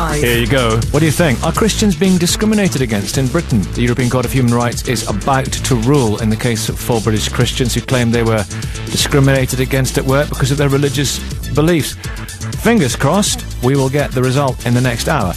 Here you go. What do you think? Are Christians being discriminated against in Britain? The European Court of Human Rights is about to rule in the case of 4 British Christians who claim they were discriminated against at work because of their religious beliefs. Fingers crossed, we will get the result in the next hour.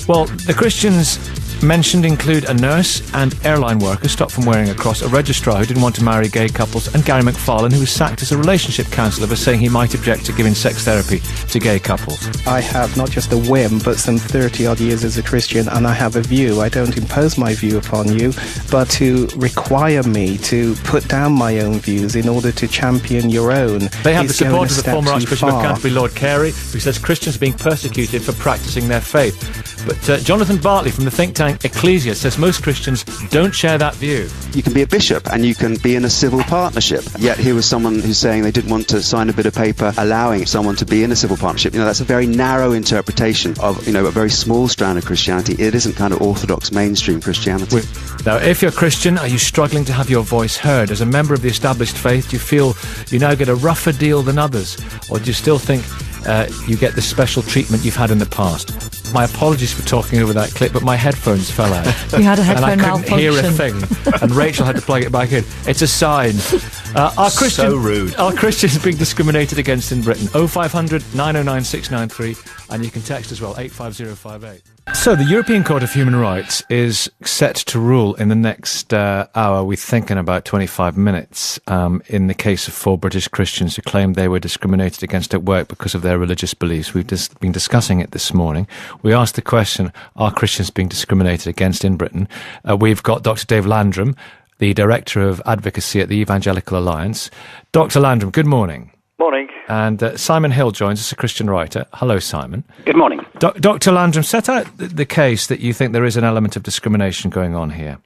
Well, the Christians mentioned include a nurse and airline worker stopped from wearing a cross, a registrar who didn't want to marry gay couples, and Gary Mc Farlane, who was sacked as a relationship counsellor for saying he might object to giving sex therapy to gay couples. I have not just a whim, but some 30-odd years as a Christian, and I have a view. I don't impose my view upon you, but to require me to put down my own views in order to champion your own. They have the support of the former Archbishop of Canterbury, Lord Carey, who says Christians are being persecuted for practising their faith. But Jonathan Bartley from the think tank Ecclesia says most Christians don't share that view. You can be a bishop and you can be in a civil partnership. Yet here was someone who's saying they didn't want to sign a bit of paper allowing someone to be in a civil partnership. That's a very narrow interpretation of, a very small strand of Christianity. It isn't kind of orthodox mainstream Christianity. Now, if you're Christian, are you struggling to have your voice heard? As a member of the established faith, do you feel you now get a rougher deal than others? Or do you still think you get the special treatment you've had in the past? My apologies for talking over that clip, but my headphones fell out. You had a headphone And malfunction. I couldn't hear a thing. And Rachel had to plug it back in. It's a sign. So rude. Are Christians being discriminated against in Britain? 0500 909 693. And you can text as well, 85058. So the European Court of Human Rights is set to rule in the next hour, we think in about 25 minutes, in the case of 4 British Christians who claimed they were discriminated against at work because of their religious beliefs. We've just been discussing it this morning. We asked the question, are Christians being discriminated against in Britain? We've got Dr. Dave Landrum, the Director of Advocacy at the Evangelical Alliance. Dr. Landrum, good morning. Morning. And Simon Hill joins us, a Christian writer. Hello, Simon. Good morning. Dr. Landrum, set out the case that you think there is an element of discrimination going on here.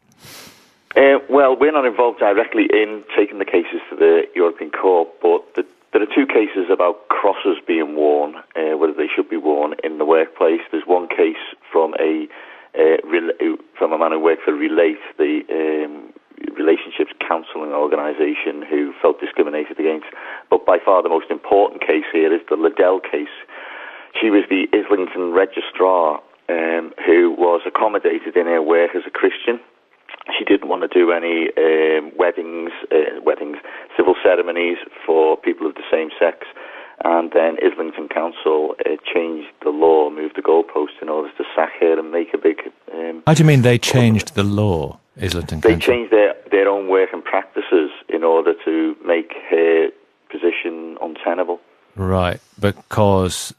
Well, we're not involved directly in taking the cases to the European Court, but there are 2 cases about crosses being worn, whether they should be worn in the workplace. There's one case from a man who worked for Relate, the relationships counselling organisation, who felt discriminated against. But by far the most important case here is the Liddell case. She was the Islington registrar who was accommodated in her work as a Christian. She didn't want to do any weddings, civil ceremonies for people of the same sex. And then Islington Council changed the law, moved the goalpost in order to sack her and make a big... How do you mean they changed the law, Islington Council? They changed their own work and practices in order to make her position untenable. Right, because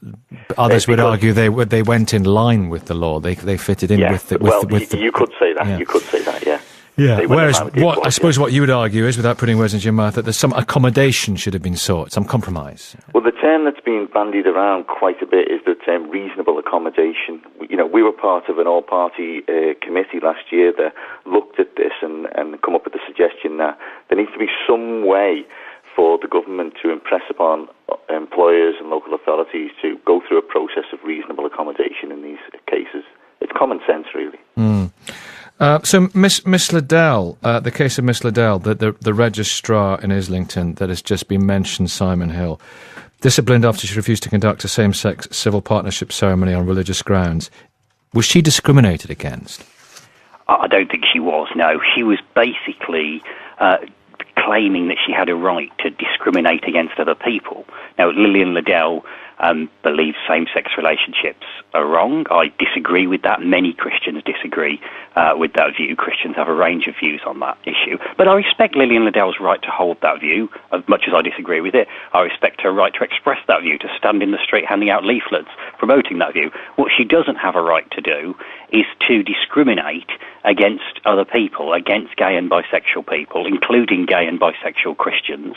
others would argue they went in line with the law. They fitted in with the... You could say that. Yeah. You could say that. Yeah. Yeah. Whereas I suppose what you would argue is, without putting words into your mouth, that there's some accommodation should have been sought, some compromise. Well, the term that's been bandied around quite a bit is the term reasonable accommodation. We were part of an all-party committee last year that looked at this and come up with the suggestion that there needs to be some way for the government to impress upon employers and local authorities to go through a process of reasonable accommodation in these cases. It's common sense, really. Mm. So Miss Liddell, the case of Miss Liddell, the registrar in Islington that has just been mentioned, Simon Hill, disciplined after she refused to conduct a same-sex civil partnership ceremony on religious grounds. Was she discriminated against? I don't think she was, no. She was basically claiming that she had a right to discriminate against other people. Now, Lillian Liddell believes same-sex relationships are wrong. I disagree with that. Many Christians disagree with that view. Christians have a range of views on that issue. But I respect Lillian Liddell's right to hold that view, as much as I disagree with it. I respect her right to express that view, to stand in the street handing out leaflets promoting that view. What she doesn't have a right to do is to discriminate against other people, against gay and bisexual people, including gay and bisexual Christians.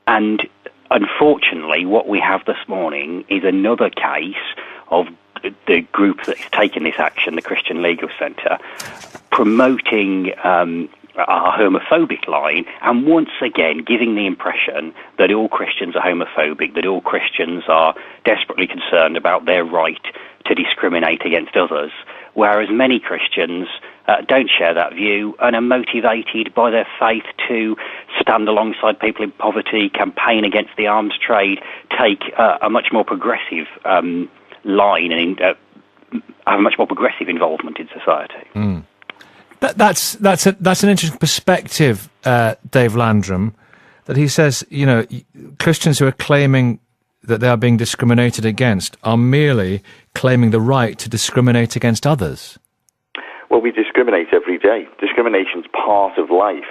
And unfortunately, what we have this morning is another case of the group that is taking this action, the Christian Legal Centre, promoting a homophobic line and once again giving the impression that all Christians are homophobic, that all Christians are desperately concerned about their right to discriminate against others, whereas many Christians don't share that view and are motivated by their faith to stand alongside people in poverty, campaign against the arms trade, take a much more progressive line and have a much more progressive involvement in society. Mm. That's an interesting perspective, Dave Landrum, that he says, Christians who are claiming that they are being discriminated against are merely claiming the right to discriminate against others. Well, we discriminate every day. Discrimination's part of life,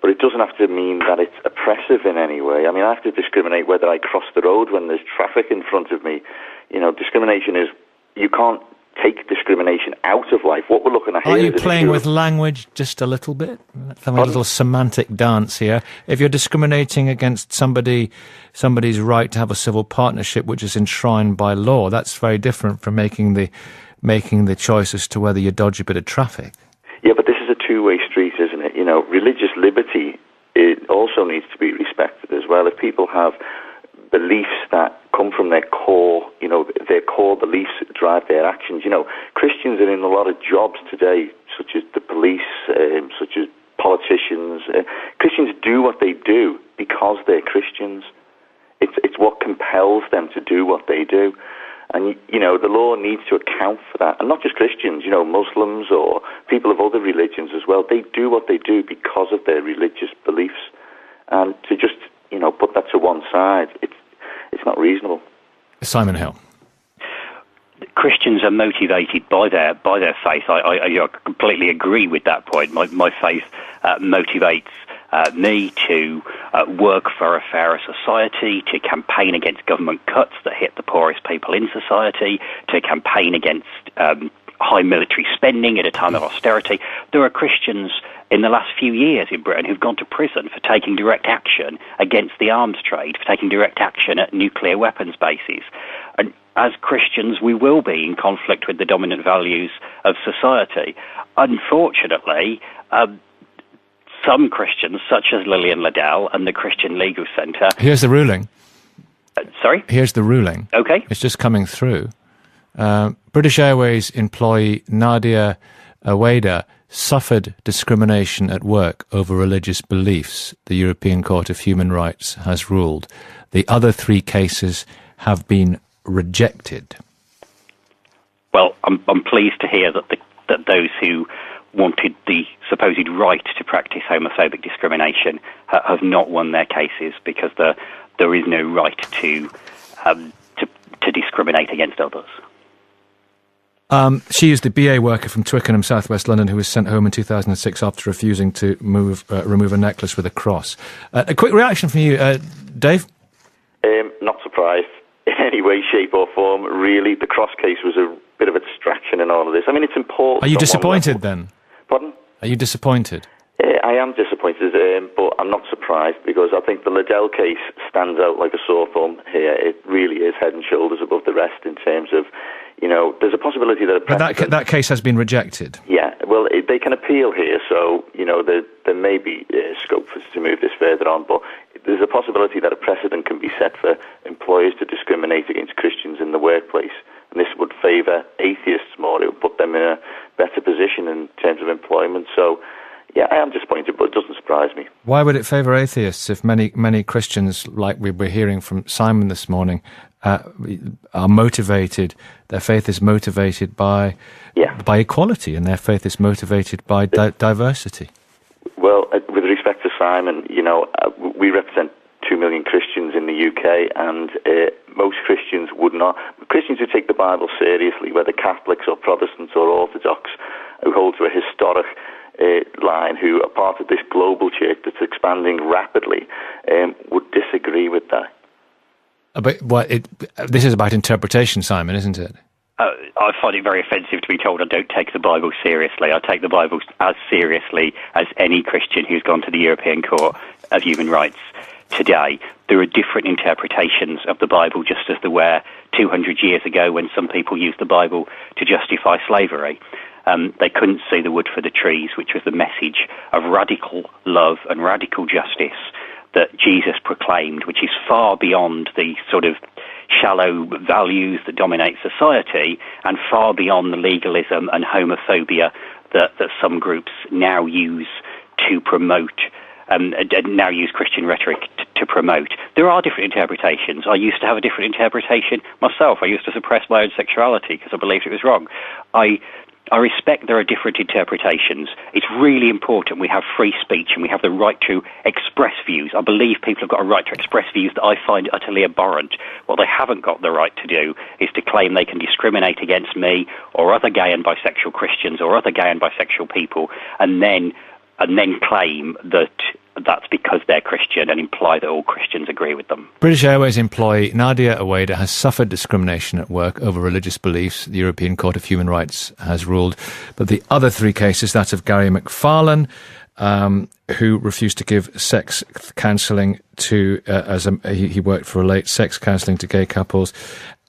but it doesn't have to mean that it's oppressive in any way. I mean, I have to discriminate whether I cross the road when there's traffic in front of me. Discrimination is, you can't take discrimination out of life. What we're looking at here... Are you playing with language just a little bit? Let's have a little semantic dance here. If you're discriminating against somebody's right to have a civil partnership, which is enshrined by law, that's very different from making the choice as to whether you dodge a bit of traffic. Yeah, but this is a two-way street, isn't it? Religious liberty, it also needs to be respected as well. If people have beliefs that come from their core beliefs drive their actions. Christians are in a lot of jobs today, such as the police, such as politicians. Christians do what they do because they're Christians. It's what compels them to do what they do. And, the law needs to account for that. And not just Christians, Muslims or people of other religions as well. They do what they do because of their religious beliefs. And to just, put that to one side, it's not reasonable. Simon Hill. Christians are motivated by their faith. I completely agree with that point. My faith motivates me to work for a fairer society, to campaign against government cuts that hit the poorest people in society, to campaign against high military spending at a time of austerity. There are Christians in the last few years in Britain who've gone to prison for taking direct action against the arms trade, for taking direct action at nuclear weapons bases. And as Christians, we will be in conflict with the dominant values of society. Unfortunately, some Christians, such as Lillian Liddell and the Christian Legal Centre... Here's the ruling. Sorry? Here's the ruling. Okay. It's just coming through. British Airways employee Nadia Aweda suffered discrimination at work over religious beliefs, the European Court of Human Rights has ruled. The other three cases have been rejected. Well, I'm pleased to hear that those who wanted the supposed right to practice homophobic discrimination have not won their cases, because there is no right to discriminate against others. She is the BA worker from Twickenham, South West London, who was sent home in 2006 after refusing to remove a necklace with a cross. A quick reaction from you, Dave? Not surprised in any way, shape or form. Really, the cross case was a bit of a distraction in all of this. I mean, it's important. Are you disappointed then? Pardon? Are you disappointed? I am disappointed, but I'm not surprised, because I think the Liddell case stands out like a sore thumb here. It really is head and shoulders above the rest in terms of, there's a possibility that... But that case has been rejected. Yeah, well, they can appeal here, so, there may be scope to move this further on, but there's a possibility that a precedent can be set for employers to discriminate against Christians in the workplace, and this would favour atheists more. It would put them in a better position in terms of employment, so... Yeah, I am disappointed, but it doesn't surprise me. Why would it favour atheists if many Christians, like we were hearing from Simon this morning, are motivated, their faith is motivated by equality, and their faith is motivated by diversity? Well, with respect to Simon, we represent 2 million Christians in the UK, and most Christians would not... Christians who take the Bible seriously, whether Catholics or Protestants or Orthodox, who hold to a historic... line, who are part of this global church that's expanding rapidly, would disagree with that. But this is about interpretation, Simon, isn't it? I find it very offensive to be told I don't take the Bible seriously. I take the Bible as seriously as any Christian who's gone to the European Court of Human Rights today. There are different interpretations of the Bible, just as there were 200 years ago when some people used the Bible to justify slavery. They couldn't see the wood for the trees, which was the message of radical love and radical justice that Jesus proclaimed, which is far beyond the sort of shallow values that dominate society, and far beyond the legalism and homophobia that some groups now use to promote, now use Christian rhetoric to promote. there are different interpretations. I used to have a different interpretation myself. I used to suppress my own sexuality because I believed it was wrong. I respect there are different interpretations. It's really important we have free speech and we have the right to express views. I believe people have got a right to express views that I find utterly abhorrent. What they haven't got the right to do is to claim they can discriminate against me or other gay and bisexual Christians or other gay and bisexual people and then claim that that's because they're Christian and imply that all Christians agree with them. British Airways employee Nadia Awada has suffered discrimination at work over religious beliefs, the European Court of Human Rights has ruled. But the other three cases, that of Gary Mc Farlane, who refused to give sex counselling to, he worked for Relate, sex counselling to gay couples,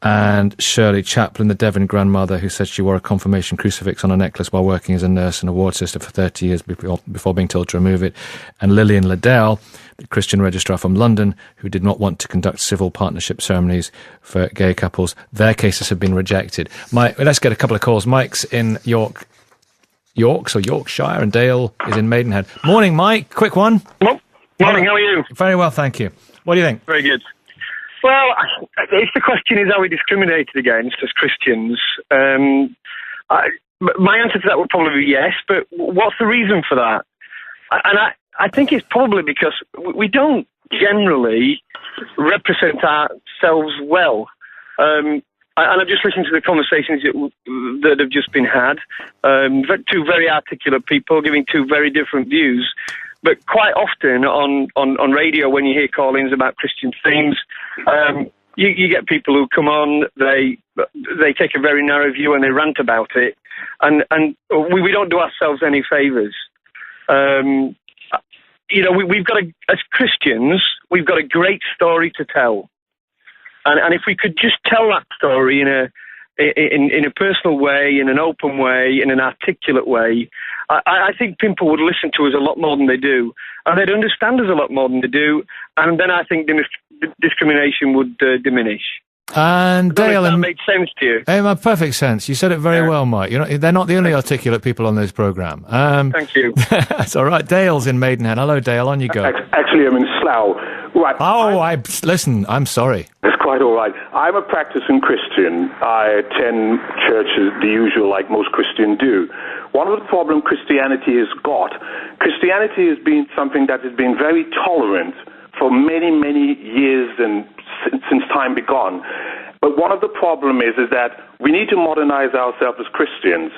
and Shirley Chaplin, the Devon grandmother who said she wore a confirmation crucifix on a necklace while working as a nurse and a ward sister for 30 years before being told to remove it, and Lillian Liddell, the Christian registrar from London, who did not want to conduct civil partnership ceremonies for gay couples. Their cases have been rejected. Let's get a couple of calls. Mike's in Yorkshire, and Dale is in Maidenhead. Morning, Mike. Quick one. Morning, how are you? Very well, thank you. What do you think? Very good. Well, if the question is, are we discriminated against as Christians? My answer to that would probably be yes, but what's the reason for that? And I think it's probably because we don't generally represent ourselves well. And I've just listened to the conversations that have just been had. Two very articulate people giving two very different views. But quite often on radio, when you hear call-ins about Christian themes, you get people who come on, they take a very narrow view and they rant about it. And we don't do ourselves any favours. We've got as Christians, we've got a great story to tell. And if we could just tell that story in a personal way, in an open way, in an articulate way, I think people would listen to us a lot more than they do, and they'd understand us a lot more than they do, and then I think discrimination would diminish. And Dale, that made sense to you. It made perfect sense. You said it very well, Mike. They're not the only articulate people on this programme. Thank you. That's all right. Dale's in Maidenhead. Hello, Dale. On you go. Actually, I'm in Slough. Right. Oh, listen. I'm sorry. It's quite all right. I'm a practicing Christian. I attend churches, the usual, like most Christians do. One of the problems Christianity has been something that has been very tolerant for many, many years and since time begun. But one of the problems is that we need to modernize ourselves as Christians.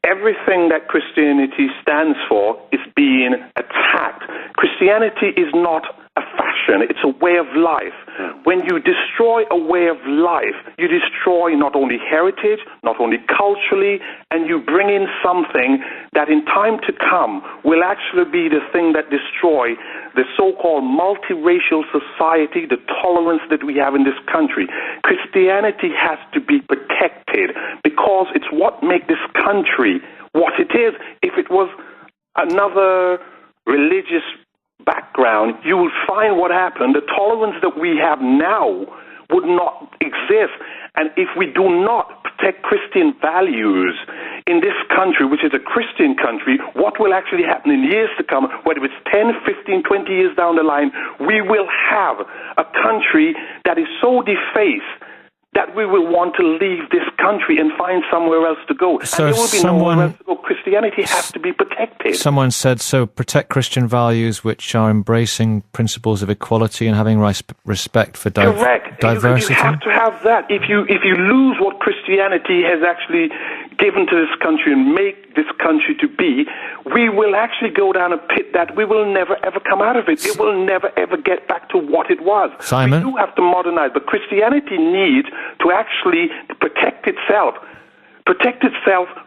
Everything that Christianity stands for is being attacked. Christianity is not a fashion, it's a way of life. When you destroy a way of life, you destroy not only heritage, not only culturally, and you bring in something that in time to come will actually be the thing that destroy the so-called multiracial society, the tolerance that we have in this country. Christianity has to be protected because it's what makes this country what it is. If it was another religious background, you will find what happened. The tolerance that we have now would not exist. And if we do not protect Christian values in this country, which is a Christian country, what will actually happen in years to come, whether it's 10, 15, 20 years down the line, we will have a country that is so defaced that we will want to leave this country and find somewhere else to go. So and there will be nowhere else to go. Christianity has to be protected. Someone said, so protect Christian values which are embracing principles of equality and having respect for diversity. You have to have that. If you lose what Christianity has actually given to this country and make this country to be, we will actually go down a pit that we will never ever come out of it. It will never ever get back to what it was. Simon? We do have to modernize, but Christianity needs to actually protect itself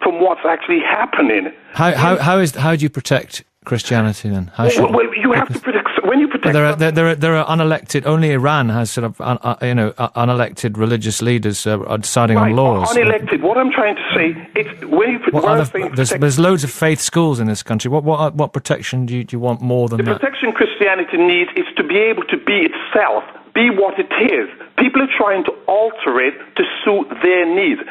from what's actually happening. How do you protect Christianity then? Well, you have to protect. When you protect, there are unelected. Only Iran has sort of unelected religious leaders deciding on laws. Unelected. What I'm trying to say, it's when you there's loads of faith schools in this country. What protection do you want more than that? The protection Christianity needs is to be able to be itself, be what it is. People are trying to alter it to suit their needs.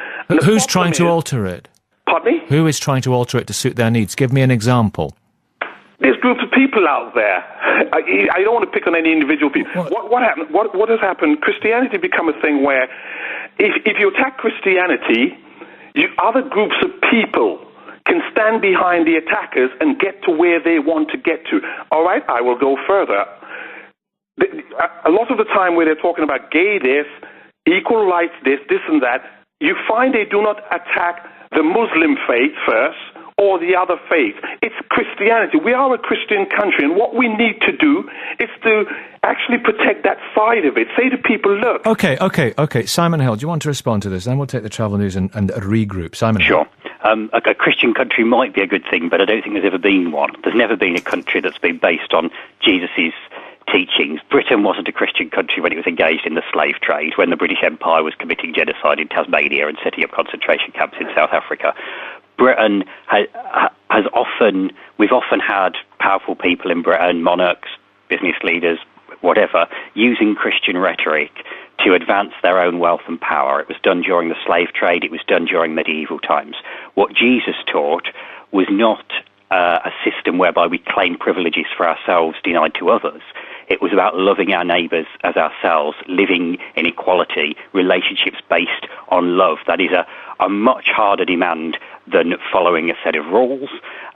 Who's trying to alter it? Pardon me? Who is trying to alter it to suit their needs? Give me an example. There's groups of people out there. I don't want to pick on any individual people. What happened? What has happened? Christianity become a thing where if you attack Christianity, other groups of people can stand behind the attackers and get to where they want to get to. All right, I will go further. A lot of the time where they're talking about gay this, equal rights this and that, you find they do not attack the Muslim faith first or the other faith. It's Christianity. We are a Christian country, and what we need to do is to actually protect that side of it. Say to people, look... Okay. Simon Hill, do you want to respond to this? Then we'll take the travel news and regroup. Simon Hill. Sure. A Christian country might be a good thing, but I don't think there's ever been one. There's never been a country that's been based on Jesus's teachings. Britain wasn't a Christian country when it was engaged in the slave trade, when the British Empire was committing genocide in Tasmania and setting up concentration camps in South Africa. Britain we've often had powerful people in Britain, monarchs, business leaders, whatever, using Christian rhetoric to advance their own wealth and power. It was done during the slave trade. It was done during medieval times. What Jesus taught was not a system whereby we claim privileges for ourselves denied to others. It was about loving our neighbours as ourselves, living in equality, relationships based on love. That is a much harder demand than following a set of rules,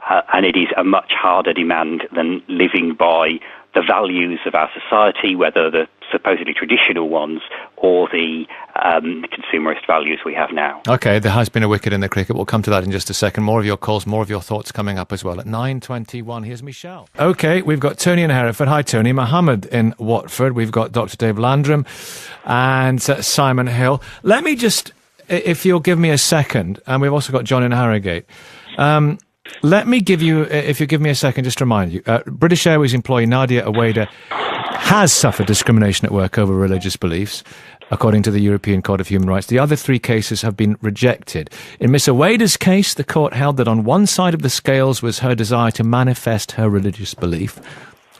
and it is a much harder demand than living by the values of our society, whether the supposedly traditional ones or the consumerist values we have now. OK, there has been a wicket in the cricket. We'll come to that in just a second. More of your calls, more of your thoughts coming up as well. At 9:21, here's Michelle. OK, we've got Tony in Hereford. Hi, Tony. Mohammed in Watford. We've got Dr. Dave Landrum and Simon Hill. Let me just, if you'll give me a second, and we've also got John in Harrogate. Let me give you, if you give me a second, just to remind you, British Airways employee Nadia Aweda has suffered discrimination at work over religious beliefs, according to the European Court of Human Rights. The other three cases have been rejected. In Miss Aweda's case, the court held that on one side of the scales was her desire to manifest her religious belief.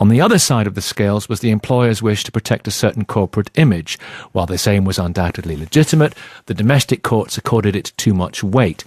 On the other side of the scales was the employer's wish to protect a certain corporate image. While this aim was undoubtedly legitimate, the domestic courts accorded it too much weight.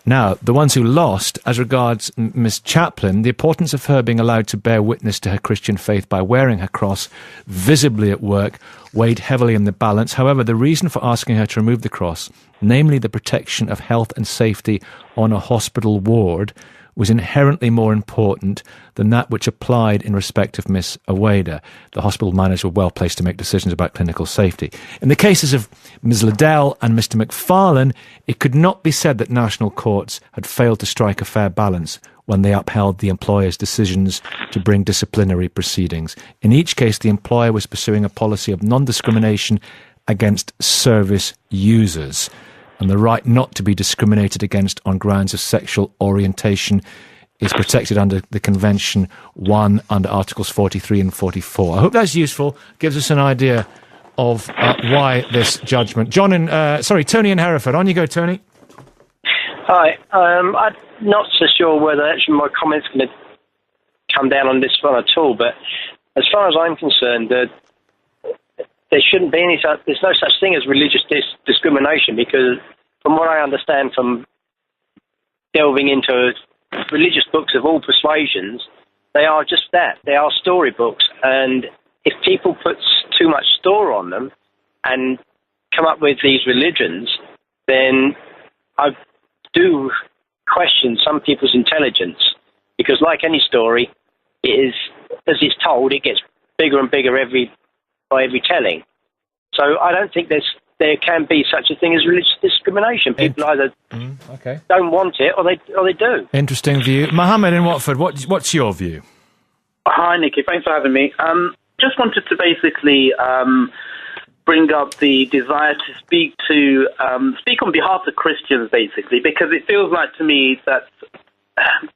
Now, the ones who lost, as regards Miss Chaplin, the importance of her being allowed to bear witness to her Christian faith by wearing her cross visibly at work weighed heavily in the balance. However, the reason for asking her to remove the cross, namely the protection of health and safety on a hospital ward, was inherently more important than that which applied in respect of Miss Aweda. The hospital managers were well placed to make decisions about clinical safety. In the cases of Ms Liddell and Mr Mc Farlane, it could not be said that national courts had failed to strike a fair balance when they upheld the employer's decisions to bring disciplinary proceedings. In each case, the employer was pursuing a policy of non-discrimination against service users, and the right not to be discriminated against on grounds of sexual orientation is protected under the Convention 1 under Articles 43 and 44. I hope that's useful, gives us an idea of why this judgment. Tony in Hereford. On you go, Tony. Hi. I'm not so sure whether actually my comment's going to come down on this one at all, but as far as I'm concerned, there shouldn't be there's no such thing as religious discrimination, because from what I understand from delving into religious books of all persuasions, they are just that. They are storybooks, and if people put too much store on them and come up with these religions, then I do question some people's intelligence, because like any story, it is, as it's told, it gets bigger and bigger by every telling. So I don't think there can be such a thing as religious discrimination. People either don't want it or they do. Interesting view. Mohammed in Watford, what's your view? Hi, Nicky. Thanks for having me. Just wanted to basically bring up the desire to speak on behalf of Christians, basically, because it feels like to me that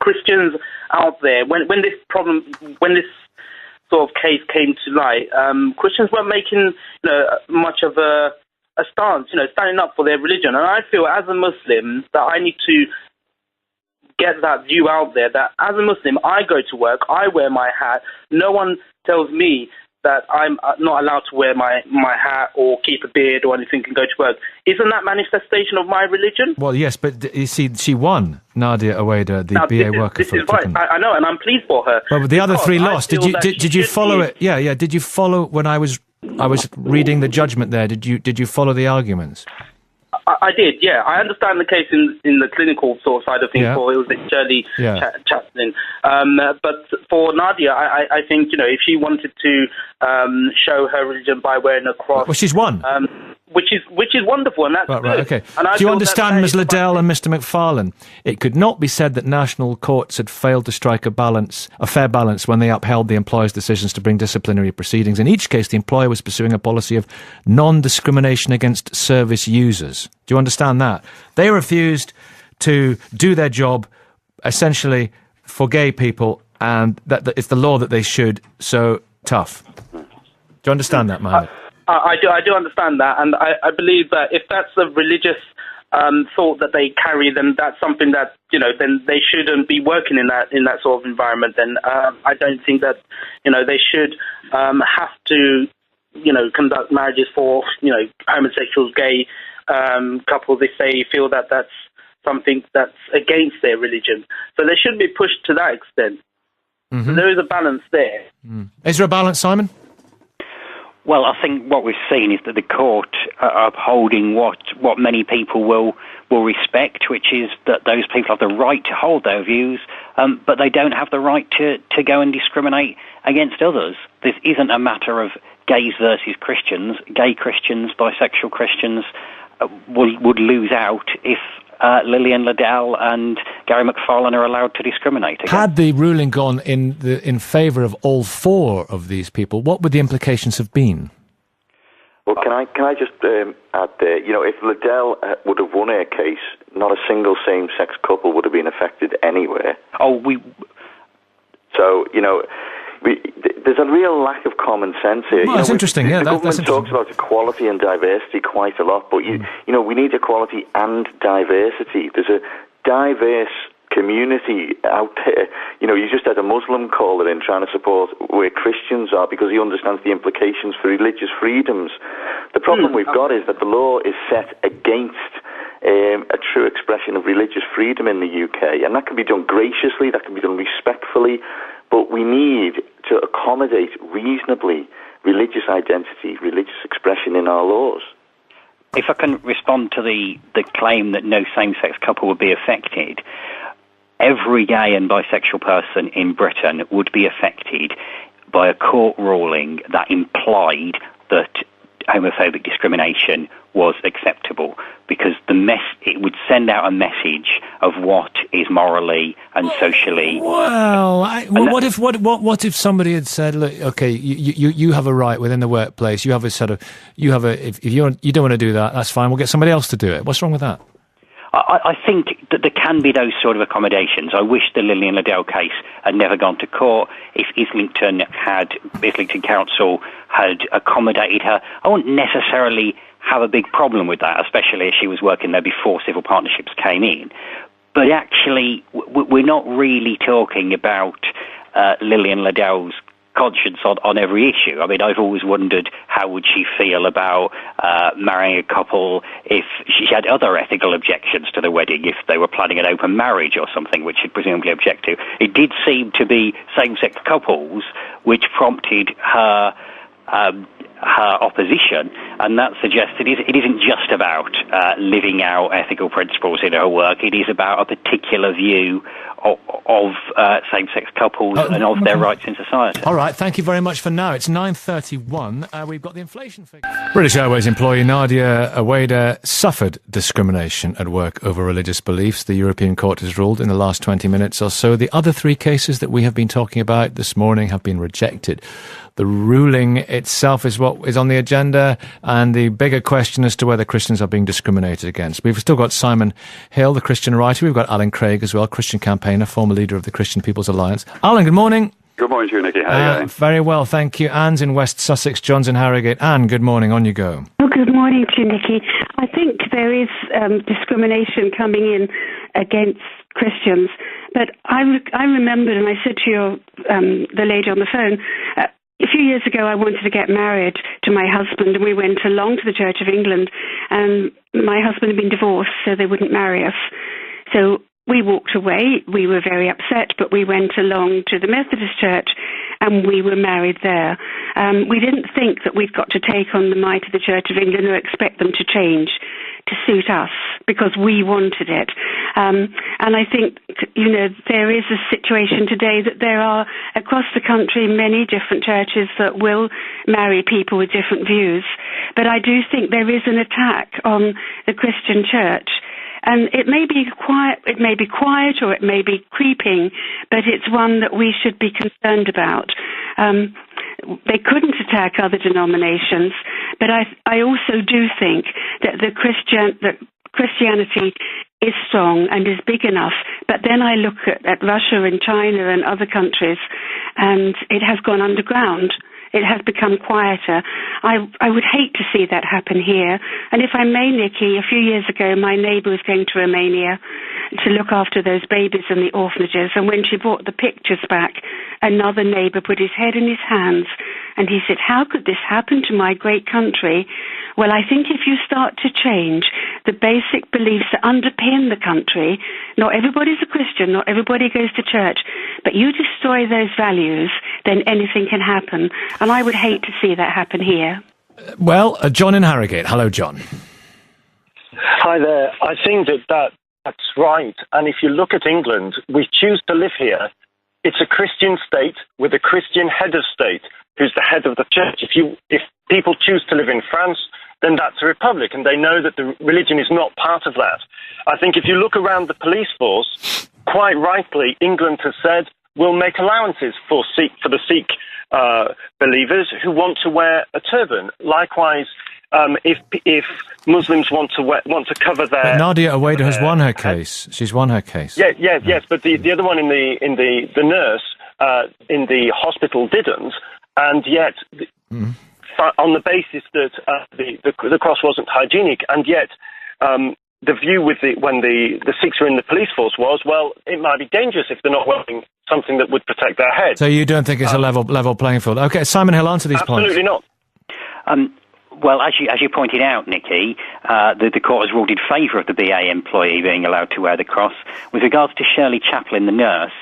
Christians out there, when this sort of case came to light, Christians weren't making much of a stance, standing up for their religion. And I feel as a Muslim that I need to get that view out there, that as a Muslim, I go to work, I wear my hat. No one tells me that I'm not allowed to wear my hat or keep a beard or anything and go to work, isn't that manifestation of my religion? Well, yes, but you see, she won, Nadia Aweda, the BA worker. This is right. I know, and I'm pleased for her. Well, but the other three lost. Did you follow it? Yeah. Did you follow when I was reading the judgment there? Did you follow the arguments? I did, yeah. I understand the case in the clinical sort of side of things for it was Shirley Chaplin. But for Nadia, I think, if she wanted to show her religion by wearing a cross... Well, she's won. Which is wonderful, and that's good. Right, okay. And do you understand, Ms Liddell and Mr Mc Farlane? It could not be said that national courts had failed to strike a fair balance when they upheld the employer's decisions to bring disciplinary proceedings. In each case, the employer was pursuing a policy of non-discrimination against service users. Do you understand that? They refused to do their job, essentially, for gay people, and that it's the law that they should, so tough. Do you understand that, Mohammed? I do understand that, and I believe that if that's a religious thought that they carry, then that's something that, then they shouldn't be working in that sort of environment. Then I don't think that, they should have to, conduct marriages for, homosexuals, gay couples if they feel that that's something that's against their religion. So they shouldn't be pushed to that extent. Mm-hmm. So there is a balance there. Mm. Is there a balance, Simon? Well, I think what we've seen is that the court are upholding what many people will respect, which is that those people have the right to hold their views, but they don't have the right to go and discriminate against others. This isn't a matter of gays versus Christians. Gay Christians, bisexual Christians would lose out if Lillian Liddell and Gary Mc Farlane are allowed to discriminate again. Had the ruling gone in favour of all four of these people, what would the implications have been? Well, can I just add there? If Liddell would have won her case, not a single same-sex couple would have been affected anywhere. There's a real lack of common sense here. Well, that's interesting. The government talks about equality and diversity quite a lot, but we need equality and diversity. There's a diverse community out there. You just had a Muslim caller in trying to support where Christians are because he understands the implications for religious freedoms. The problem we've got is that the law is set against a true expression of religious freedom in the UK, and that can be done graciously, that can be done respectfully, but we need to accommodate reasonably religious identity, religious expression in our laws. If I can respond to the claim that no same-sex couple would be affected, every gay and bisexual person in Britain would be affected by a court ruling that implied that homophobic discrimination was acceptable, because it would send out a message of what is morally and socially. Well, what if somebody had said, look, okay, you have a right within the workplace. You have if you don't want to do that, that's fine. We'll get somebody else to do it. What's wrong with that? I think that there can be those sort of accommodations. I wish the Lillian Liddell case had never gone to court. If Islington Council had accommodated her, I wouldn't necessarily have a big problem with that, especially as she was working there before civil partnerships came in. But actually, we're not really talking about Lillian Liddell's conscience on every issue. I mean, I've always wondered how would she feel about marrying a couple if she had other ethical objections to the wedding, if they were planning an open marriage or something, which she'd presumably object to. It did seem to be same-sex couples which prompted her opposition, and that suggests it isn't just about living out ethical principles in her work. It is about a particular view of same-sex couples and of their rights in society. All right, thank you very much for now. It's 9:31. We've got the inflation figure. British Airways employee Nadia Aweda suffered discrimination at work over religious beliefs. The European Court has ruled in the last 20 minutes or so. The other three cases that we have been talking about this morning have been rejected. The ruling itself is what is on the agenda, and the bigger question as to whether Christians are being discriminated against. We've still got Simon Hill, the Christian writer. We've got Alan Craig as well, Christian campaigner, former leader of the Christian People's Alliance. Alan, good morning. Good morning to you, Nicky. How are you going? Very well, thank you. Anne's in West Sussex, John's in Harrogate. Anne, good morning. On you go. Oh, good morning to you, Nicky. I think there is discrimination coming in against Christians, but I remembered, and I said to the lady on the phone, if few years ago, I wanted to get married to my husband, and we went along to the Church of England, and my husband had been divorced, so they wouldn't marry us. So we walked away. We were very upset, but we went along to the Methodist Church, and we were married there. We didn't think that we'd got to take on the might of the Church of England or expect them to change to suit us, because we wanted it. And I think, there is a situation today that there are, across the country, many different churches that will marry people with different views. But I do think there is an attack on the Christian church. And it may be quiet, or it may be creeping, but it's one that we should be concerned about. They couldn't attack other denominations, but I also do think that Christianity is strong and is big enough. But then I look at Russia and China and other countries, and it has gone underground. It has become quieter. I would hate to see that happen here. And if I may, Nikki, a few years ago, my neighbour was going to Romania to look after those babies in the orphanages. And when she brought the pictures back, another neighbour put his head in his hands and he said, "How could this happen to my great country?" Well, I think if you start to change the basic beliefs that underpin the country, not everybody's a Christian, not everybody goes to church, but you destroy those values, then anything can happen. And I would hate to see that happen here. Well, John in Harrogate. Hello, John. Hi there. I think that's right. And if you look at England, we choose to live here. It's a Christian state with a Christian head of state who's the head of the church. If people choose to live in France, then that's a republic, and they know that the religion is not part of that. I think if you look around the police force, quite rightly, England has said, we'll make allowances for the Sikh believers who want to wear a turban. Likewise, if Muslims want to cover their... But Nadia Aweda has won her case. She's won her case. Yes, but the other one in the nurse in the hospital didn't, and yet on the basis that the cross wasn't hygienic, and yet the view when the Sikhs were in the police force was, well, it might be dangerous if they're not wearing something that would protect their head. So you don't think it's a level playing field? Okay, Simon Hill, answer these points. Absolutely not. Well, as you pointed out, Nikki, the court has ruled in favour of the BA employee being allowed to wear the cross. With regards to Shirley Chaplin, the nurse,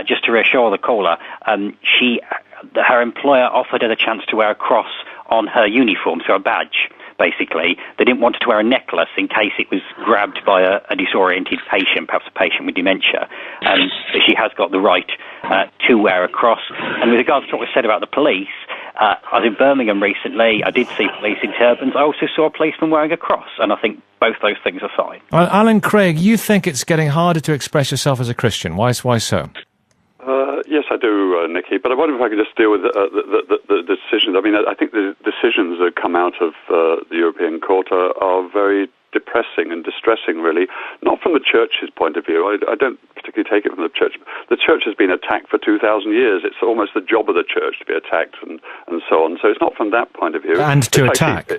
just to reassure the caller, her employer offered her the chance to wear a cross on her uniform, so a badge, basically. They didn't want her to wear a necklace in case it was grabbed by a disoriented patient, perhaps a patient with dementia. So she has got the right to wear a cross. And with regards to what was said about the police, I was in Birmingham recently. I did see police in turbans. I also saw a policeman wearing a cross, and I think both those things are fine. Well, Alan Craig, you think it's getting harder to express yourself as a Christian. Why so? Yes, I do, Nikki, but I wonder if I could just deal with the decisions. I mean, I think the decisions that come out of the European Court are very depressing and distressing, really, not from the church's point of view. I don't particularly take it from the church. The church has been attacked for 2,000 years. It's almost the job of the church to be attacked and so on. So it's not from that point of view. And to attack.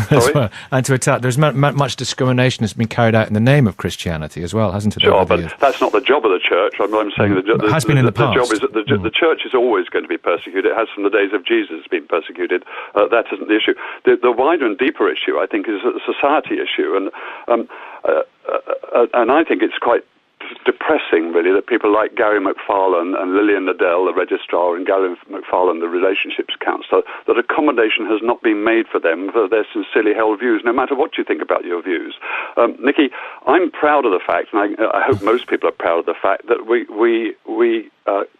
Sorry? And to attack. There's much discrimination that's been carried out in the name of Christianity as well, hasn't it? Sure, but that's not the job of the church. I'm saying it has been in the past. The job is that the church is always going to be persecuted. It has from the days of Jesus been persecuted. That isn't the issue. The wider and deeper issue, I think, is a society issue. And I think it's quite depressing, really, that people like Gary Mc Farlane and Lillian Liddell, the registrar, and Gary Mc Farlane, the relationships counsellor, that accommodation has not been made for them for their sincerely held views, no matter what you think about your views. Nikki, I'm proud of the fact, and I hope most people are proud of the fact, that we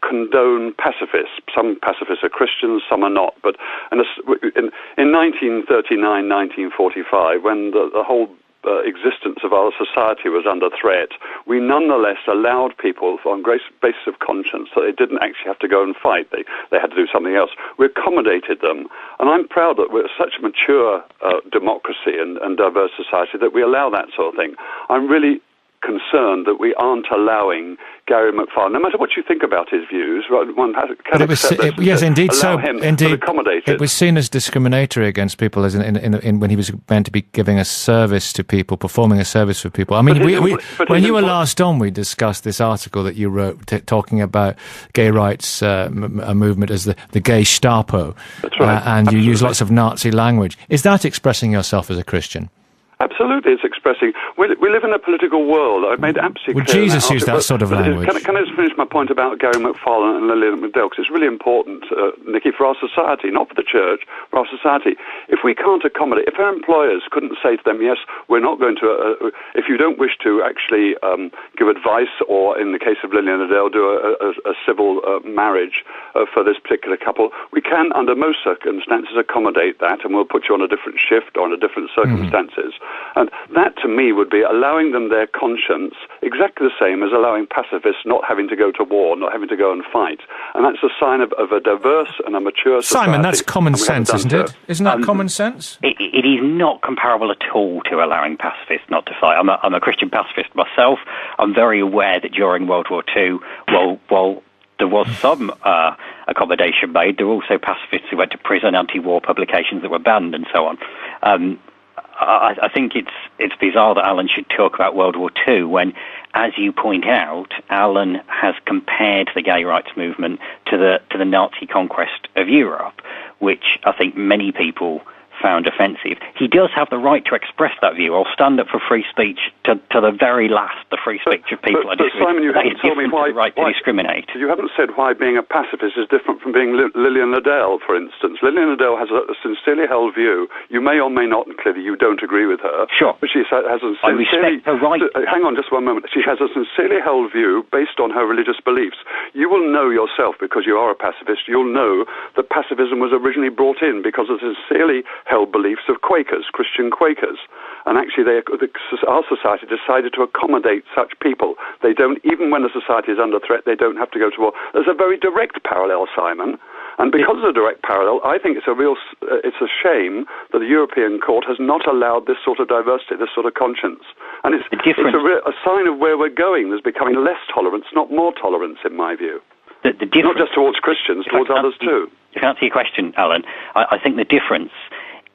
condone pacifists. Some pacifists are Christians, some are not. But in 1939, 1945, when the whole existence of our society was under threat, we nonetheless allowed people on basis of conscience that they didn't actually have to go and fight. They had to do something else. We accommodated them. And I'm proud that we're such a mature democracy and diverse society that we allow that sort of thing. I'm really concerned that we aren't allowing Gary McFarlane, no matter what you think about his views, one can yes, indeed. allow So, him indeed, to accommodate it was seen as discriminatory against people, as in when he was meant to be giving a service to people, performing a service for people. I mean, when you were last on, we discussed this article that you wrote talking about gay rights a movement as the gay Gestapo. That's right. And you use lots of Nazi language. Is that expressing yourself as a Christian? Absolutely, it's expressing. We live in a political world. I've made absolutely clear. Would Jesus use that sort of language? Can I just finish my point about Gary McFarlane and Lillian Liddell? Because it's really important, Nicky, for our society, not for the church, for our society. If we can't accommodate, if our employers couldn't say to them, yes, we're not going to, if you don't wish to actually give advice, or in the case of Lillian Liddell, do a civil marriage for this particular couple, we can, under most circumstances, accommodate that, and we'll put you on a different shift or under different circumstances. And that, to me, would be allowing them their conscience, exactly the same as allowing pacifists not having to go to war, not having to go and fight. And that's a sign of a diverse and a mature society. Simon, that's common sense, isn't it? Isn't that common sense? It is not comparable at all to allowing pacifists not to fight. I'm a Christian pacifist myself. I'm very aware that during World War II, while there was some accommodation made, there were also pacifists who went to prison, anti-war publications that were banned, and so on. I think it's bizarre that Alan should talk about World War II when, as you point out, Alan has compared the gay rights movement to the Nazi conquest of Europe, which I think many people found offensive. He does have the right to express that view. I'll stand up for free speech to the very last, the free speech of people. But Simon, you haven't told me why to discriminate. You haven't said why being a pacifist is different from being Lillian Liddell, for instance. Lillian Liddell has a sincerely held view. You may or may not, and clearly you don't agree with her. Sure. But she has a I respect her right. Hang on just one moment. She has a sincerely held view based on her religious beliefs. You will know yourself, because you are a pacifist, you'll know that pacifism was originally brought in because of sincerely held beliefs of Quakers, Christian Quakers. And actually our society decided to accommodate such people. They don't, even when the society is under threat, they don't have to go to war. There's a very direct parallel, Simon. And because of the direct parallel, I think it's a shame that the European Court has not allowed this sort of diversity, this sort of conscience. And it's a sign of where we're going. There's becoming less tolerance, not more tolerance, in my view. Not just towards Christians, towards others too. To answer your question, Alan, I think the difference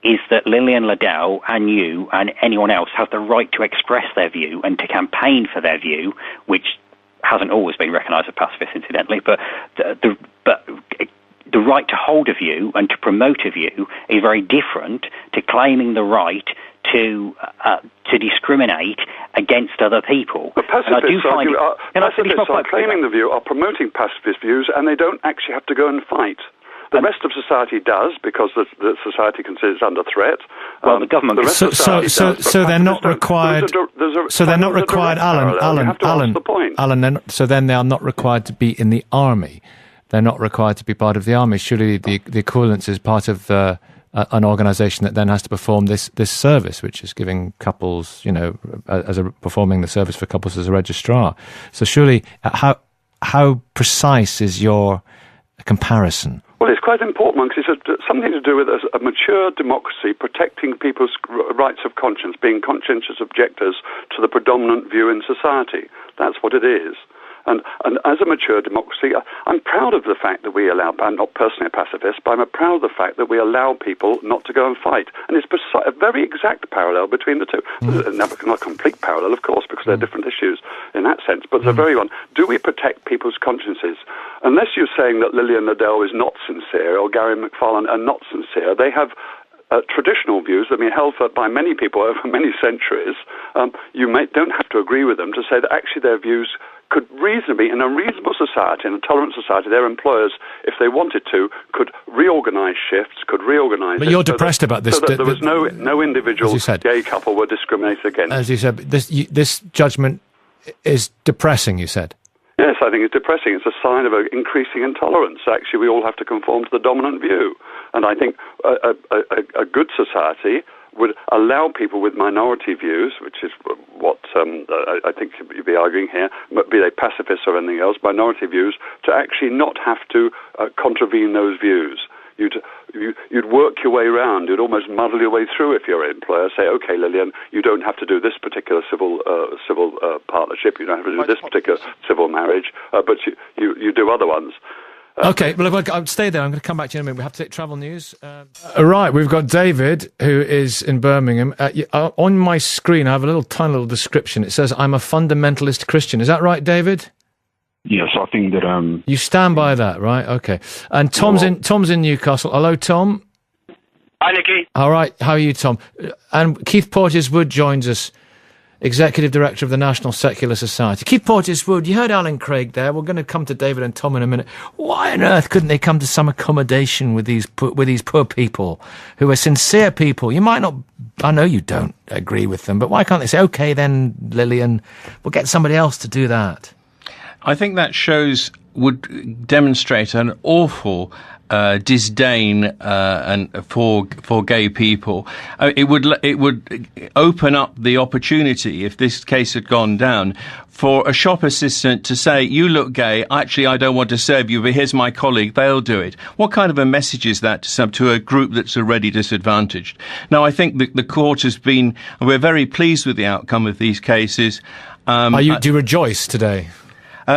is that Lillian Liddell and you and anyone else have the right to express their view and to campaign for their view, which hasn't always been recognised as pacifist, incidentally, but the right to hold a view and to promote a view is very different to claiming the right to discriminate against other people. But pacifists are claiming the view, are promoting pacifist views, and they don't actually have to go and fight. The rest of society does, because the society considers under threat. Well, the government. So they're not required. So they're not required, Alan. So then they are not required to be in the army. They're not required to be part of the army. Surely the equivalence is part of an organisation that then has to perform this service, which is giving couples, performing the service for couples as a registrar. So surely, how precise is your comparison? Well, it's quite important, because it's something to do with a mature democracy protecting people's rights of conscience, being conscientious objectors to the predominant view in society. That's what it is. And as a mature democracy, I'm proud of the fact that we allow, I'm not personally a pacifist, but I'm proud of the fact that we allow people not to go and fight. And it's a very exact parallel between the two. Not a complete parallel, of course, because they're different issues in that sense, but it's a very one. Do we protect people's consciences? Unless you're saying that Lillian Liddell is not sincere or Gary McFarlane are not sincere, they have traditional views that have been held by many people over many centuries. You don't have to agree with them to say that actually their views could reasonably, in a reasonable society, in a tolerant society, their employers, if they wanted to, could reorganise shifts, could reorganise. But you're depressed about this. So that there was no individual gay couple were discriminated against. As you said, this judgment is depressing, you said. Yes, I think it's depressing. It's a sign of an increasing intolerance. Actually, we all have to conform to the dominant view. And I think a good society would allow people with minority views, which is what I think you'd be arguing here, be they pacifists or anything else, minority views, to actually not have to contravene those views. you'd work your way around. You'd almost muddle your way through if you're an employer. Say, okay, Lillian, you don't have to do this particular civil partnership. You don't have to do this particular civil marriage, but you do other ones. Okay, well, I'll stay there. I'm going to come back to you in a minute. We have to take travel news. Right, we've got David, who is in Birmingham. On my screen, I have a tiny little description. It says, I'm a fundamentalist Christian. Is that right, David? Yes, I think that... You stand by that, right? Okay. And Tom's in Newcastle. Hello, Tom. Hi, Nicky. All right, how are you, Tom? And Keith Porteous-Wood joins us, Executive Director of the National Secular Society. Keith Porteous-Wood, you heard Alan Craig there. We're going to come to David and Tom in a minute. Why on earth couldn't they come to some accommodation with these poor people who are sincere people? You might not, I know you don't agree with them, but why can't they say, okay then, Lillian, we'll get somebody else to do that? I think that would demonstrate an awful disdain and for gay people. It would open up the opportunity, if this case had gone down, for a shop assistant to say, you look gay, actually I don't want to serve you, but here's my colleague, they'll do it. What kind of a message is that to a group that's already disadvantaged? Now, I think the court has been, and we're very pleased with the outcome of these cases. Do you rejoice today?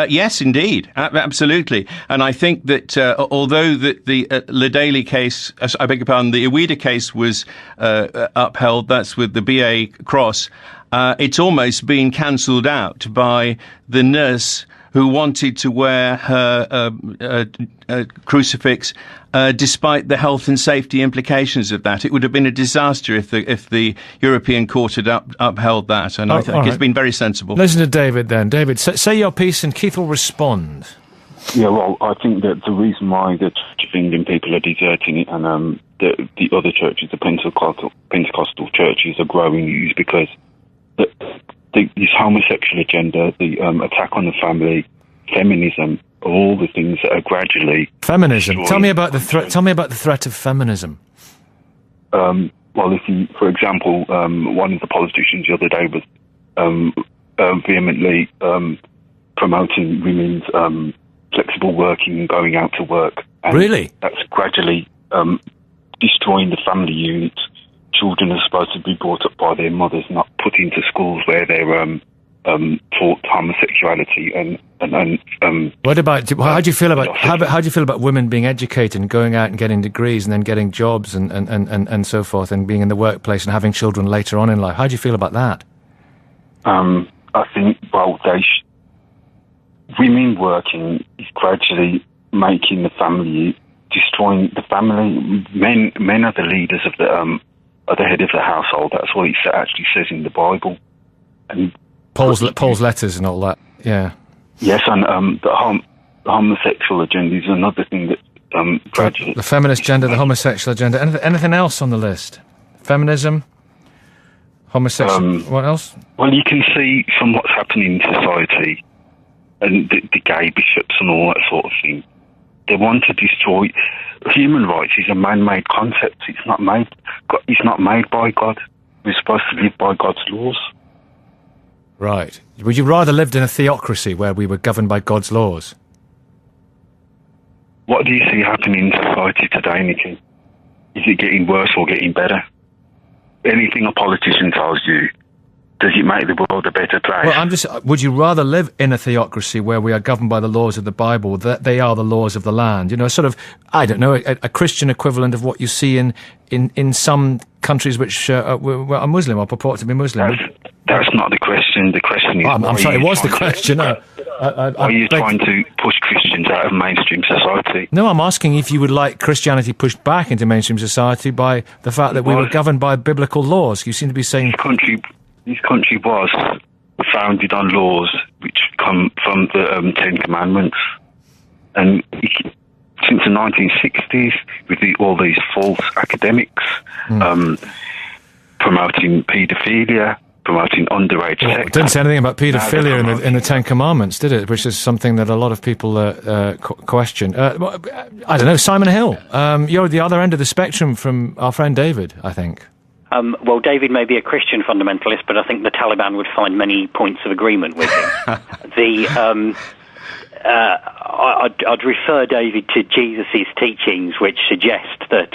Yes, indeed. Absolutely. And I think that although the Ladaley case, I beg your pardon, the Iwida case was upheld, that's with the BA cross, it's almost been cancelled out by the nurse who wanted to wear her crucifix despite the health and safety implications of that. It would have been a disaster if the European Court had upheld that, and I think it's been very sensible. Listen to David then. David, say your piece and Keith will respond. Yeah, well, I think that the reason why the Church of England people are deserting it and the other churches, the Pentecostal churches, are growing is because this homosexual agenda, the attack on the family, feminism, all the things that are gradually... Feminism. Tell me about the threat. Tell me about the threat of feminism. Well, if you, for example, one of the politicians the other day was vehemently promoting women's flexible working and going out to work. And really? That's gradually destroying the family unit. Children are supposed to be brought up by their mothers, not put into schools where they're taught homosexuality and what about how do you feel about women being educated and going out and getting degrees and then getting jobs and so forth and being in the workplace and having children later on in life? How do you feel about that? I think women working is gradually making the family, destroying the family. Men are the leaders of are the head of the household. That's what it actually says in the Bible. And Paul's letters and all that. Yeah. Yes, and the homosexual agenda is another thing that gradually... The feminist agenda, the homosexual agenda. Anything else on the list? Feminism? Homosexual... what else? Well, you can see from what's happening in society and the gay bishops and all that sort of thing. They want to destroy... Human rights is a man-made concept. It's not made by God. We're supposed to live by God's laws. Right. Would you rather lived in a theocracy where we were governed by God's laws? What do you see happening in society today, Nicky? Is it getting worse or getting better? Anything a politician tells you, does it make the world a better place? Well, would you rather live in a theocracy where we are governed by the laws of the Bible, that they are the laws of the land? You know, sort of, I don't know, a Christian equivalent of what you see in some countries which are Muslim or purport to be Muslim. That's not the question. The question is... I'm sorry, it was the question. Are you trying to push Christians out of mainstream society? No, I'm asking if you would like Christianity pushed back into mainstream society by the fact that we were governed by biblical laws. You seem to be saying... This country was founded on laws which come from the Ten Commandments. And since the 1960s, with all these false academics promoting paedophilia, promoting underage sex. It didn't say anything about paedophilia in the Ten Commandments, did it? Which is something that a lot of people question. I don't know, Simon Hill, you're at the other end of the spectrum from our friend David, I think. Well, David may be a Christian fundamentalist, but I think the Taliban would find many points of agreement with him. I'd refer David to Jesus' teachings, which suggest that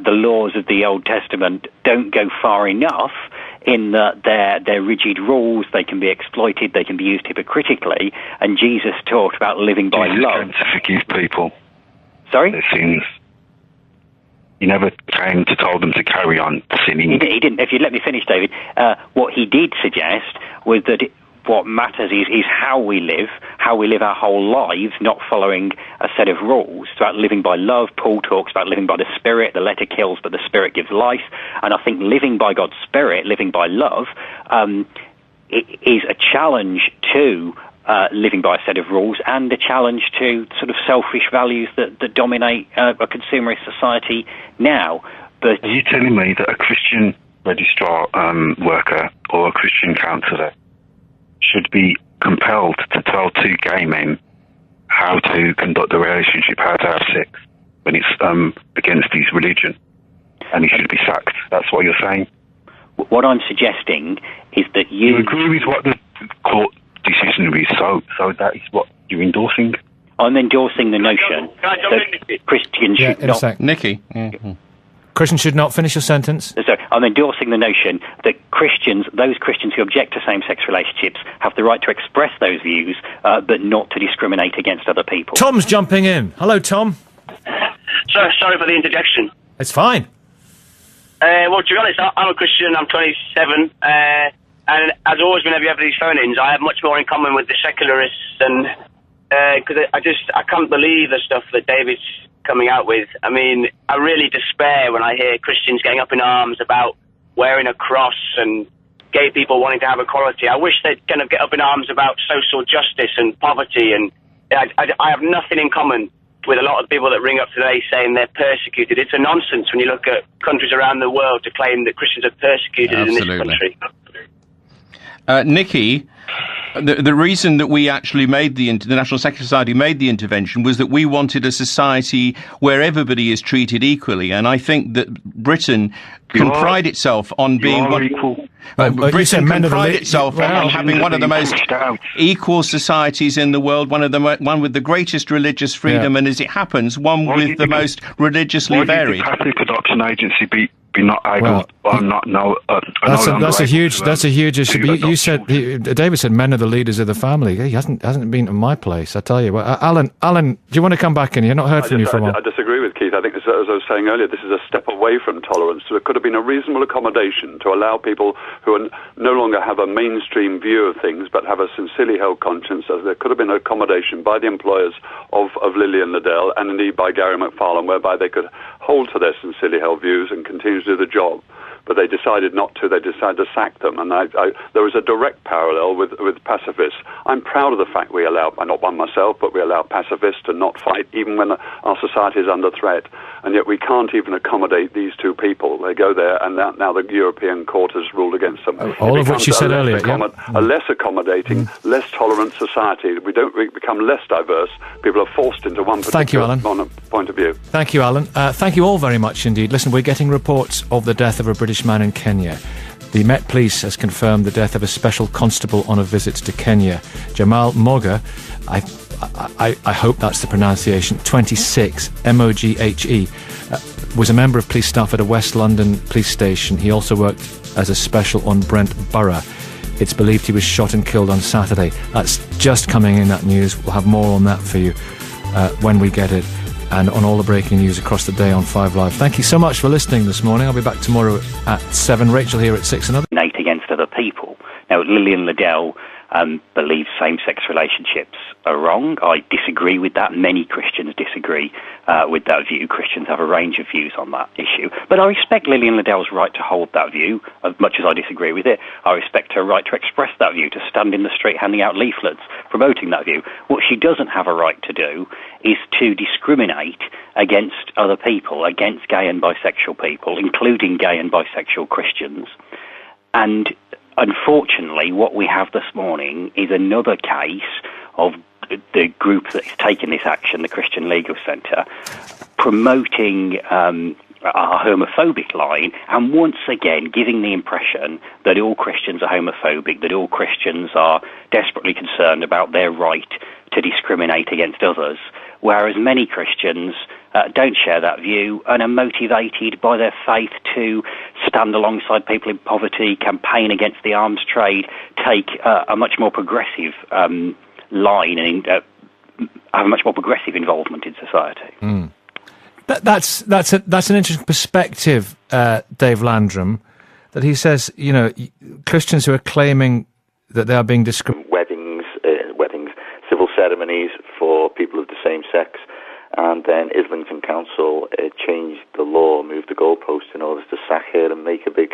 the laws of the Old Testament don't go far enough in that they're rigid rules, they can be exploited, they can be used hypocritically, and Jesus talked about living by love. Jesus came to forgive people. Sorry? Their sins. He never came to tell them to carry on sinning. He didn't. If you'd let me finish, David, what he did suggest was that what matters is how we live our whole lives, not following a set of rules. It's about living by love. Paul talks about living by the Spirit. The letter kills, but the Spirit gives life. And I think living by God's Spirit, living by love, is a challenge to living by a set of rules and a challenge to sort of selfish values that dominate a consumerist society now. But are you telling me that a Christian registrar worker or a Christian counsellor should be compelled to tell two gay men how to conduct a relationship, how to have sex, when it's against his religion, and he should be sacked? That's what you're saying? What I'm suggesting is that you agree with what the court decision is, so that is what you're endorsing? I'm endorsing the notion that Christians should not... Nicky. Mm-hmm. Christians should not finish your sentence. Sorry, I'm endorsing the notion that those Christians who object to same-sex relationships, have the right to express those views, but not to discriminate against other people. Tom's jumping in. Hello, Tom. Sorry for the interjection. It's fine. Well, to be honest, I'm a Christian. I'm 27, and as always, whenever you have these phone-ins, I have much more in common with the secularists, and because I can't believe the stuff that David's coming out with. I mean, I really despair when I hear Christians getting up in arms about wearing a cross and gay people wanting to have equality. I wish they'd kind of get up in arms about social justice and poverty, and I have nothing in common with a lot of people that ring up today saying they're persecuted. It's a nonsense when you look at countries around the world to claim that Christians are persecuted in this country. Nicky, the reason that we actually made the National Secular Society made the intervention was that we wanted a society where everybody is treated equally, and I think that Britain can pride itself on being Britain can pride itself on having one of the most equal societies in the world, one with the greatest religious freedom, and as it happens, one with the most religiously varied. Why did the Catholic Adoption Agency be not able that's a huge issue. But you said David said men are the leaders of the family. He hasn't been to my place. I tell you what, Alan, do you want to come back in? You've not heard from you for a while. I disagree with Keith. I think, as I was saying earlier, this is a step away from tolerance. So there could have been a reasonable accommodation to allow people who no longer have a mainstream view of things, but have a sincerely held conscience. As there could have been an accommodation by the employers of Lillian Liddell and indeed by Gary Mc Farlane, whereby they could hold to their sincerely held views and continue to do the job. But they decided not to. They decided to sack them. And there is a direct parallel with pacifists. I'm proud of the fact we allow, not one myself, but we allow pacifists to not fight even when our society is under threat. And yet we can't even accommodate these two people. They go there, and now the European Court has ruled against them. All of which you said earlier. A less accommodating, less tolerant society. We become less diverse. People are forced into one particular point of view. Thank you, Alan. Thank you all very much indeed. Listen, we're getting reports of the death of a British man in Kenya. The Met Police has confirmed the death of a special constable on a visit to Kenya. Jamal Moga, I hope that's the pronunciation, 26, M-O-G-H-E, was a member of police staff at a West London police station. He also worked as a special on Brent Borough. It's believed he was shot and killed on Saturday. That's just coming in, that news. We'll have more on that for you when we get it, and on all the breaking news across the day on 5 Live. Thank you so much for listening this morning. I'll be back tomorrow at 7. Rachel here at 6. Against other people. Now, Lillian Liddell believes same-sex relationships are wrong. I disagree with that. Many Christians disagree with that view. Christians have a range of views on that issue. But I respect Lillian Liddell's right to hold that view, as much as I disagree with it. I respect her right to express that view, to stand in the street handing out leaflets promoting that view. What she doesn't have a right to do is to discriminate against other people, against gay and bisexual people, including gay and bisexual Christians. And unfortunately, what we have this morning is another case of the group that has taken this action, the Christian Legal Centre, promoting a homophobic line and once again giving the impression that all Christians are homophobic, that all Christians are desperately concerned about their right to to discriminate against others, whereas many Christians don't share that view and are motivated by their faith to stand alongside people in poverty, campaign against the arms trade, take a much more progressive line and have a much more progressive involvement in society. Mm. That's an interesting perspective, Dave Landrum, that he says, Christians who are claiming that they are being discriminated. Weddings, civil ceremonies for people of the same sex, and then Islington Council changed the law, moved the goalpost in order to sack her and make a big...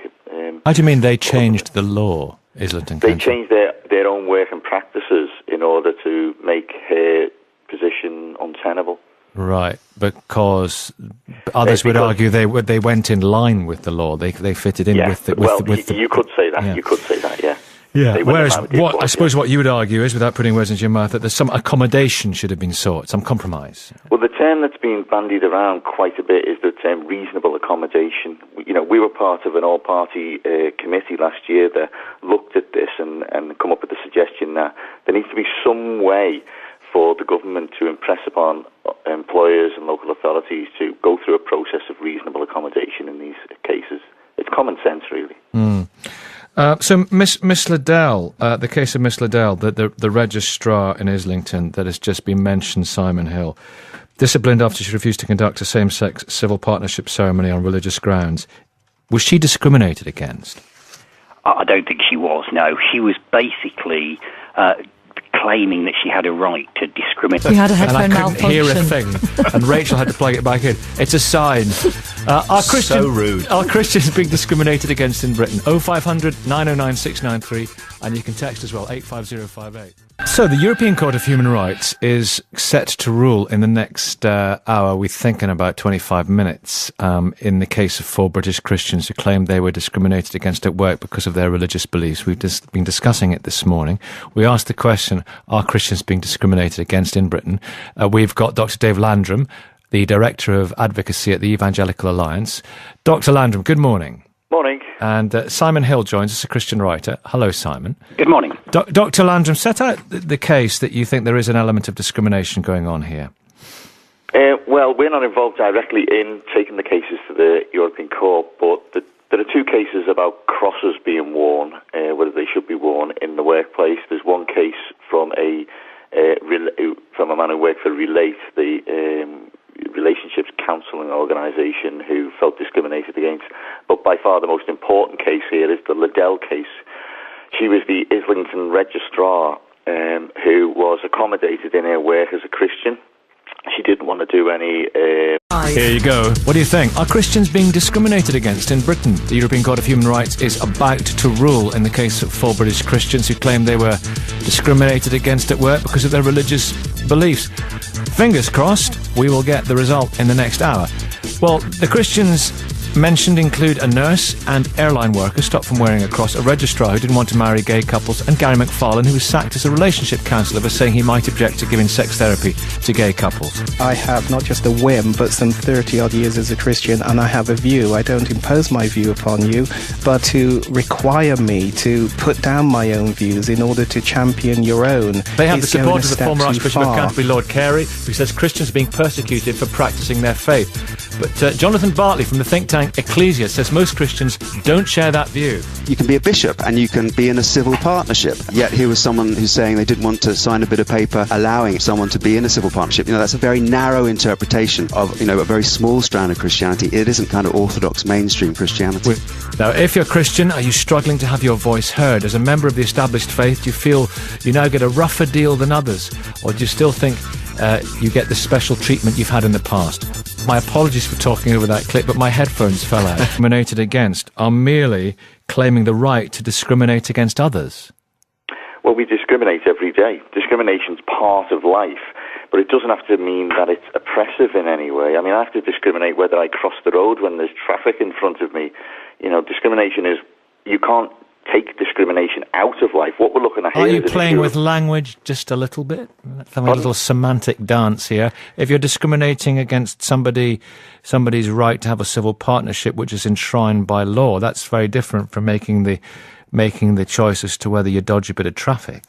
How do you mean they changed the law, Islington Council? They changed their own work and practices in order to make her position untenable. Right, because others would argue they went in line with the law. They fitted in with the... You could say that. Yeah. You could say that. Yeah. Yeah. Whereas I suppose what you would argue is, without putting words into your mouth, that there's some accommodation should have been sought, some compromise. Well, the term that's been bandied around quite a bit is the term reasonable accommodation. We were part of an all-party committee last year that looked at this and come up with the suggestion that there needs to be some way for the government to impress upon employers and local authorities to go through a process of reasonable accommodation in these cases. It's common sense, really. Mm. So, Miss Liddell, the case of Miss Liddell, the registrar in Islington that has just been mentioned, Simon Hill, disciplined after she refused to conduct a same-sex civil partnership ceremony on religious grounds. Was she discriminated against? I don't think she was, no. She was basically claiming that she had a right to discriminate. She had a headphone malfunction. And I couldn't hear a thing, and Rachel had to plug it back in. It's a sign. So rude. Are Christians being discriminated against in Britain? 0500 909 693, and you can text as well, 85058. So the European Court of Human Rights is set to rule in the next hour, we think in about 25 minutes, in the case of 4 British Christians who claimed they were discriminated against at work because of their religious beliefs. We've just been discussing it this morning. We asked the question, are Christians being discriminated against in Britain? We've got Dr. Dave Landrum, the Director of Advocacy at the Evangelical Alliance. Dr. Landrum, good morning. Morning. And Simon Hill joins us, a Christian writer. Hello, Simon. Good morning. Dr. Landrum, set out the case that you think there is an element of discrimination going on here. Well, we're not involved directly in taking the cases to the European Court, but there are 2 cases about crosses being worn, whether they should be worn in the workplace. There's one case from a man who worked for Relate, the relationships counselling organisation, who felt discriminated against. But by far the most important case here is the Liddell case. She was the Islington registrar who was accommodated in her work as a Christian. She didn't want to do any... Here you go. What do you think? Are Christians being discriminated against in Britain? The European Court of Human Rights is about to rule in the case of 4 British Christians who claim they were discriminated against at work because of their religious beliefs. Fingers crossed, we will get the result in the next hour. Well, the Christians mentioned include a nurse and airline worker stopped from wearing a cross, a registrar who didn't want to marry gay couples, and Gary Mc Farlane, who was sacked as a relationship counsellor for saying he might object to giving sex therapy to gay couples. I have not just a whim, but some 30-odd years as a Christian, and I have a view. I don't impose my view upon you, but to require me to put down my own views in order to champion your own. They have the support of the former Archbishop of Canterbury, Lord Carey, who says Christians are being persecuted for practising their faith. But Jonathan Bartley from the think tank Ecclesia says most Christians don't share that view. You can be a bishop and you can be in a civil partnership. Yet here was someone who's saying they didn't want to sign a bit of paper allowing someone to be in a civil partnership. That's a very narrow interpretation of, a very small strand of Christianity. It isn't kind of orthodox mainstream Christianity. Now, if you're Christian, are you struggling to have your voice heard? As a member of the established faith, do you feel you now get a rougher deal than others? Or do you still think you get the special treatment you've had in the past? My apologies for talking over that clip, but my headphones fell out. Discriminated against are merely claiming the right to discriminate against others. Well, we discriminate every day. Discrimination's part of life, but it doesn't have to mean that it's oppressive in any way. I mean, I have to discriminate whether I cross the road when there's traffic in front of me. Discrimination is, you can't take discrimination out of life. What we're looking at here... Are you playing with language just a little bit? Let's have a little semantic dance here. If you're discriminating against somebody's right to have a civil partnership which is enshrined by law, that's very different from making the choice as to whether you dodge a bit of traffic.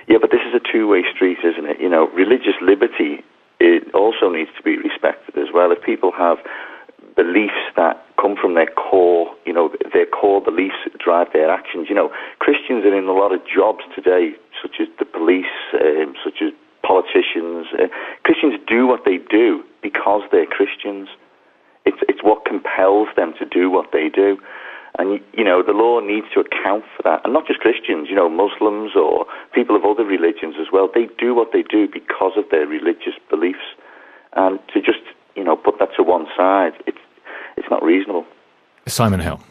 Yeah, but this is a two-way street, isn't it? religious liberty, it also needs to be respected as well. If people have beliefs that come from their core, their core beliefs drive their actions. Christians are in a lot of jobs today, such as the police, such as politicians. Christians do what they do because they're Christians. It's what compels them to do what they do. And, the law needs to account for that. And not just Christians, Muslims or people of other religions as well. They do what they do because of their religious beliefs. And to just, put that to one side, it's not reasonable. Simon Hill.